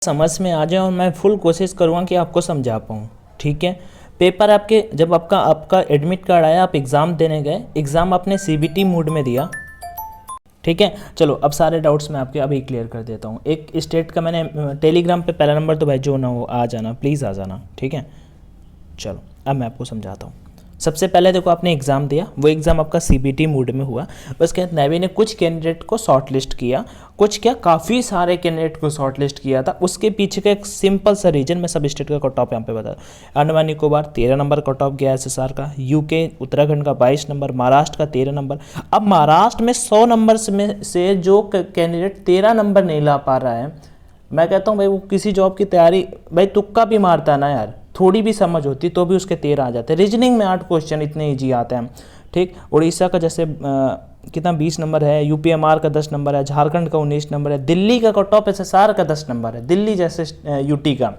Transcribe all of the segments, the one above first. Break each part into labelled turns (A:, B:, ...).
A: समझ में आ जाए और मैं फुल कोशिश करूँगा कि आपको समझा पाऊँ। ठीक है, पेपर आपके जब आपका एडमिट कार्ड आया, आप एग्ज़ाम देने गए, एग्ज़ाम आपने सीबीटी मोड में दिया। ठीक है, चलो अब सारे डाउट्स मैं आपके अभी क्लियर कर देता हूँ। एक स्टेट का मैंने टेलीग्राम पे पहला नंबर तो भाई जो ना हो आ जाना, प्लीज़ आ जाना। ठीक है, चलो अब मैं आपको समझाता हूँ। सबसे पहले देखो, आपने एग्ज़ाम दिया, वो एग्ज़ाम आपका सीबीटी मोड में हुआ। उसके बाद नेवी ने कुछ कैंडिडेट को शॉर्ट लिस्ट किया, कुछ क्या काफ़ी सारे कैंडिडेट को शॉर्ट लिस्ट किया था। उसके पीछे का एक सिंपल सा रीजन, मैं सब स्टेट का कट ऑफ यहाँ पे बता दूँ। Andaman Nicobar 13 number cut off गया SSR का, यूके उत्तराखंड का 22 नंबर, महाराष्ट्र का 13 नंबर। अब महाराष्ट्र में 100 नंबर में से जो कैंडिडेट 13 नंबर नहीं ला पा रहा है, मैं कहता हूँ भाई वो किसी जॉब की तैयारी, भाई तुक्का भी मारता है ना यार, थोड़ी भी समझ होती तो भी उसके 13 आ जाते हैं। रीजनिंग में 8 क्वेश्चन इतने ईजी आते हैं। ठीक, उड़ीसा का जैसे कितना 20 नंबर है, यूपीएमआर का 10 नंबर है, झारखंड का 19 नंबर है, दिल्ली का कट ऑफ SSR का 10 नंबर है, दिल्ली जैसे यूटी का,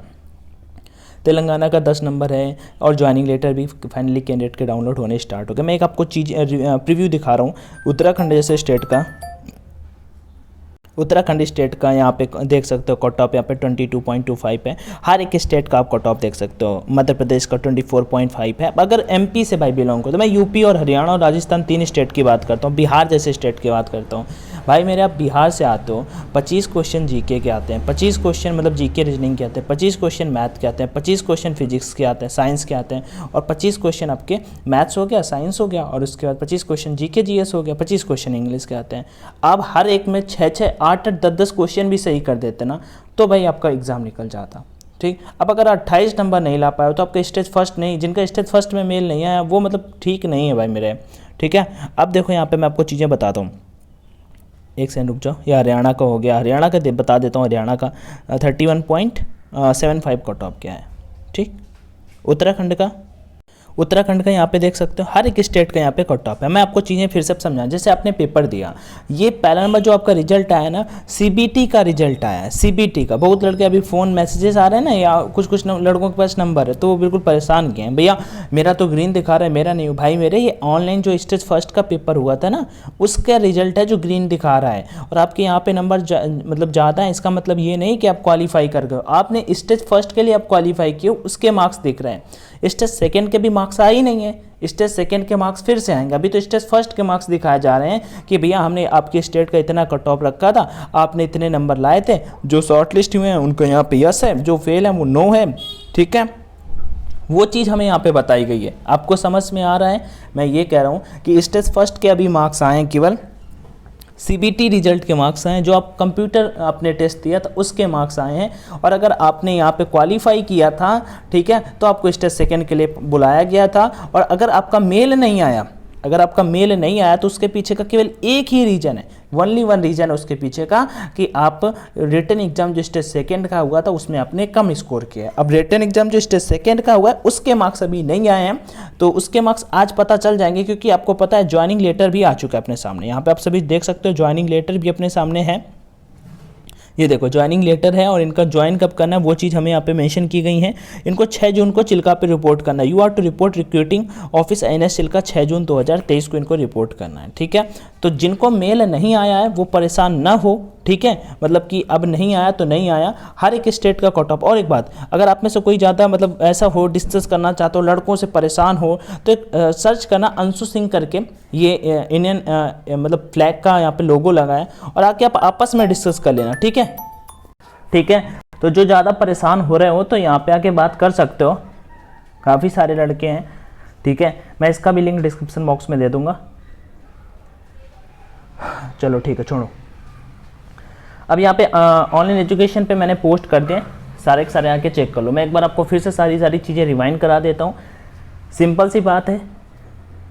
A: तेलंगाना का 10 नंबर है। और ज्वाइनिंग लेटर भी फाइनली कैंडिडेट के डाउनलोड होने स्टार्ट हो गए। मैं एक आपको चीज़ प्रीव्यू दिखा रहा हूँ। उत्तराखंड जैसे स्टेट का, उत्तराखंड स्टेट का यहाँ पे देख सकते हो कट ऑफ यहाँ पे 22.25 है। हर एक स्टेट का आप कट ऑफ देख सकते हो। मध्य प्रदेश का 24.5 है। अगर एमपी से भाई बिलोंग करो तो मैं यूपी और हरियाणा और राजस्थान 3 स्टेट की बात करता हूँ, बिहार जैसे स्टेट की बात करता हूँ। भाई मेरे आप बिहार से आते हो, 25 क्वेश्चन जीके के आते हैं, 25 क्वेश्चन मतलब जीके रीजनिंग के आते हैं, 25 क्वेश्चन मैथ के आते हैं, 25 क्वेश्चन फिजिक्स के आते हैं, साइंस के आते हैं, और 25 क्वेश्चन आपके मैथ्स हो गया, साइंस हो गया, और उसके बाद 25 क्वेश्चन जीके जीएस हो गया, 25 क्वेश्चन इंग्लिश के आते हैं। अब हर एक में 6-6, 8-8, 10-10 क्वेश्चन भी सही कर देते ना तो भाई आपका एग्जाम निकल जाता। ठीक, अब अगर 28 नंबर नहीं ला पाए तो आपका स्टेज फर्स्ट नहीं, जिनका स्टेज फर्स्ट में मेल नहीं आया वो मतलब ठीक नहीं है भाई मेरे। ठीक है, अब देखो यहाँ पे मैं आपको चीज़ें बताता हूँ। एक सेकंड रुक जाओ। ये हरियाणा का हो गया, हरियाणा का बता देता हूँ। हरियाणा का 31.75 कट ऑफ क्या है। ठीक, उत्तराखंड का यहाँ पे देख सकते हो, हर एक स्टेट का यहाँ पे कट ऑफ है। मैं आपको चीज़ें फिर से समझाऊं। जैसे आपने पेपर दिया, ये पहला नंबर जो आपका रिजल्ट आया ना, सीबीटी का रिजल्ट आया है, सीबीटी का। बहुत लड़के अभी फ़ोन मैसेजेस आ रहे हैं ना, या कुछ लड़कों के पास नंबर है तो वो बिल्कुल परेशान किए हैं, भैया मेरा तो ग्रीन दिखा रहा है, मेरा नहीं। भाई मेरे ये ऑनलाइन जो स्टेज फर्स्ट का पेपर हुआ था ना, उसका रिजल्ट है जो ग्रीन दिखा रहा है, और आपके यहाँ पे नंबर मतलब ज़्यादा है। इसका मतलब ये नहीं कि आप क्वालिफाई कर गए, आपने स्टेज फर्स्ट के लिए आप क्वालिफाई किए, उसके मार्क्स दिख रहे हैं। स्टेज सेकंड के भी मार्क्स आ ही नहीं है, स्टेज सेकंड के मार्क्स फिर से आएंगे। अभी तो स्टेज फर्स्ट के मार्क्स दिखाए जा रहे हैं कि भैया हमने आपके स्टेट का इतना कट ऑफ रखा था, आपने इतने नंबर लाए थे, जो शॉर्ट लिस्ट हुए हैं उनको यहाँ पे यस है, जो फेल है वो नो है। ठीक है, वो चीज़ हमें यहाँ पे बताई गई है। आपको समझ में आ रहा है? मैं ये कह रहा हूँ कि स्टेज फर्स्ट के अभी मार्क्स आए हैं, केवल सीबीटी रिजल्ट के मार्क्स आए हैं, जो आप कंप्यूटर आपने टेस्ट दिया था उसके मार्क्स आए हैं। और अगर आपने यहाँ पे क्वालिफाई किया था, ठीक है, तो आपको स्टेज सेकंड के लिए बुलाया गया था। और अगर आपका मेल नहीं आया, तो उसके पीछे का केवल एक ही रीज़न है, ओनली वन रीज़न है उसके पीछे का, कि आप रिटन एग्जाम जो स्टेज सेकंड का हुआ था उसमें आपने कम स्कोर किया है। अब रिटन एग्जाम जो स्टेज सेकंड का हुआ है उसके मार्क्स अभी नहीं आए हैं, तो उसके मार्क्स आज पता चल जाएंगे, क्योंकि आपको पता है ज्वाइनिंग लेटर भी आ चुका है अपने सामने। यहाँ पे आप सभी देख सकते हो ज्वाइनिंग लेटर भी अपने सामने है। ये देखो ज्वाइनिंग लेटर है, और इनका ज्वाइन कब करना है वो चीज़ हमें यहाँ पे मेंशन की गई है। इनको 6 जून को चिल्का पे रिपोर्ट करना है। You are to report recruiting office NS Chilka 6 June 2023 को इनको रिपोर्ट करना है। ठीक है, तो जिनको मेल नहीं आया है वो परेशान ना हो। ठीक है, मतलब कि अब नहीं आया तो नहीं आया, हर एक स्टेट का कट ऑफ। और एक बात, अगर आप में से कोई ज़्यादा मतलब ऐसा हो, डिस्कस करना चाहते हो, लड़कों से परेशान हो, तो एक सर्च करना अंशु सिंह करके, ये इंडियन मतलब फ्लैग का यहाँ पे लोगो लगा है, और आके आप आपस में डिस्कस कर लेना। ठीक है, ठीक है, तो जो ज़्यादा परेशान हो रहे हो तो यहाँ पे आके बात कर सकते हो, काफ़ी सारे लड़के हैं। ठीक है, मैं इसका भी लिंक डिस्क्रिप्शन बॉक्स में दे दूंगा। चलो ठीक है, छोड़ो। अब यहाँ पे ऑनलाइन एजुकेशन पे मैंने पोस्ट कर दिए, सारे के सारे आके चेक कर लो। मैं एक बार आपको फिर से सारी चीज़ें रिवाइंड करा देता हूँ। सिंपल सी बात है,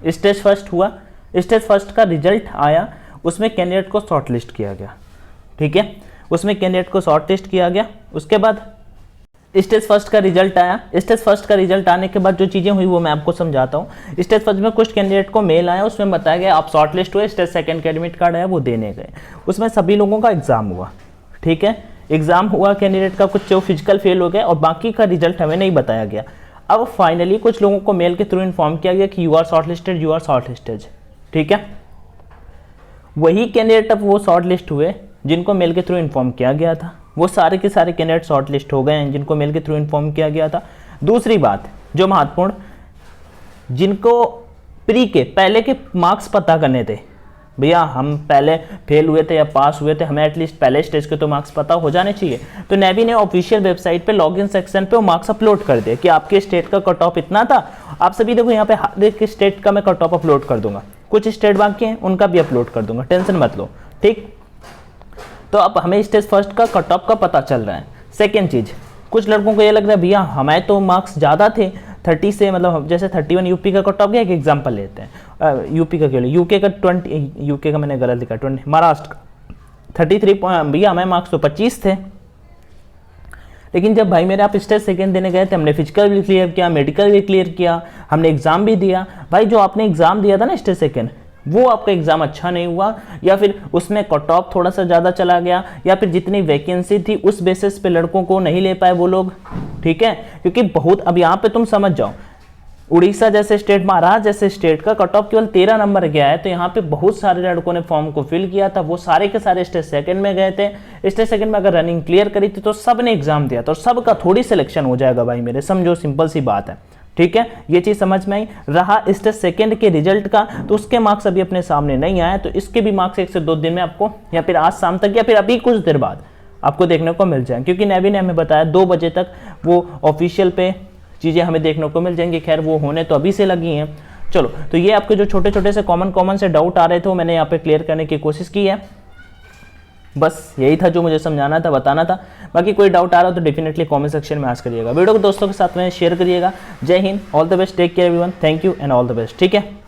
A: स्टेज फर्स्ट हुआ, स्टेज फर्स्ट का रिजल्ट आया, उसमें कैंडिडेट को शॉर्ट लिस्ट किया गया। ठीक है, उसमें कैंडिडेट को शॉर्ट लिस्ट किया गया। उसके बाद स्टेज फर्स्ट का रिजल्ट आया। स्टेज फर्स्ट का रिजल्ट आने के बाद जो चीज़ें हुई वो मैं आपको समझाता हूँ। स्टेज फर्स्ट में कुछ कैंडिडेट को मेल आया, उसमें बताया गया आप शॉर्ट लिस्ट हुए। स्टेज सेकंड का एडमिट कार्ड आया, वो देने गए। उसमें सभी लोगों का एग्जाम हुआ। ठीक है, एग्जाम हुआ, कैंडिडेट का कुछ जो फिजिकल फेल हो गया, और बाकी का रिजल्ट हमें नहीं बताया गया। अब फाइनली कुछ लोगों को मेल के थ्रू इन्फॉर्म किया गया कि you are short listed, you are short listed. ठीक है, वही कैंडिडेट अब वो शॉर्ट लिस्ट हुए जिनको मेल के थ्रू इन्फॉर्म किया गया था, वो सारे के सारे कैंडिडेट शॉर्ट लिस्ट हो गए हैं जिनको मेल के थ्रू इन्फॉर्म किया गया था। दूसरी बात जो महत्वपूर्ण, जिनको प्री के पहले के मार्क्स पता करने थे, भैया हम पहले फेल हुए थे या पास हुए थे, हमें एटलीस्ट पहले स्टेज के तो मार्क्स पता हो जाने चाहिए। तो नेवी ने ऑफिशियल वेबसाइट पे लॉगिन सेक्शन पे वो मार्क्स अपलोड कर दिए कि आपके स्टेट का कट ऑफ इतना था। आप सभी देखो यहाँ पे हर एक स्टेट का मैं कट ऑफ अपलोड कर दूंगा, कुछ स्टेट बाकी हैं उनका भी अपलोड कर दूंगा, टेंशन मत लो, ठीक। तो अब हमें स्टेज फर्स्ट का कट ऑफ का पता चल रहा है। सेकेंड चीज़, कुछ लड़कों को ये लग रहा है भैया हमें तो मार्क्स ज़्यादा थे 30 से, मतलब जैसे 31 यूपी का कट ऑफ गया, एक एग्जाम्पल लेते हैं यूपी का केवल, यूके का 20, यूके का मैंने गलत लिखा 20, महाराष्ट्र का 33, भैया हमें मार्क्स तो 25 थे। लेकिन जब भाई मेरे आप स्टेज सेकेंड देने गए थे, हमने फिजिकल भी क्लियर किया, मेडिकल भी क्लियर किया, हमने एग्जाम भी दिया। भाई जो आपने एग्जाम दिया था ना स्टेज सेकेंड, वो आपका एग्जाम अच्छा नहीं हुआ, या फिर उसमें कट ऑफ थोड़ा सा ज़्यादा चला गया, या फिर जितनी वैकेंसी थी उस बेसिस पे लड़कों को नहीं ले पाए वो लोग, ठीक है। क्योंकि बहुत, अब यहाँ पे तुम समझ जाओ, उड़ीसा जैसे स्टेट, महाराष्ट्र जैसे स्टेट का कट ऑफ केवल 13 नंबर गया है, तो यहाँ पे बहुत सारे लड़कों ने फॉर्म को फिल किया था, वो सारे के सारे स्टेज सेकंड में गए थे। स्टेज सेकंड में अगर रनिंग क्लियर करी थी तो सब ने एग्जाम दिया, तो सबका थोड़ी सिलेक्शन हो जाएगा भाई मेरे, समझो, सिंपल सी बात है, ठीक है। ये चीज समझ में आई। रहा स्टेज सेकंड के रिजल्ट का, तो उसके मार्क्स अभी अपने सामने नहीं आए, तो इसके भी मार्क्स 1 से 2 दिन में आपको, या फिर आज शाम तक, या फिर अभी कुछ देर बाद आपको देखने को मिल जाए, क्योंकि नेवी ने हमें बताया 2 बजे तक वो ऑफिशियल पे चीज़ें हमें देखने को मिल जाएंगी। खैर वो होने तो अभी से लगी हैं। चलो, तो ये आपके जो छोटे छोटे से कॉमन से डाउट आ रहे थे वो मैंने यहाँ पे क्लियर करने की कोशिश की है। बस यही था जो मुझे समझाना था, बताना था। बाकी कोई डाउट आ रहा हो तो डेफिनेटली कमेंट सेक्शन में आस्क करिएगा। वीडियो को दोस्तों के साथ में शेयर करिएगा। Jai Hind, all the best, take care everyone, thank you and all the best, ठीक है।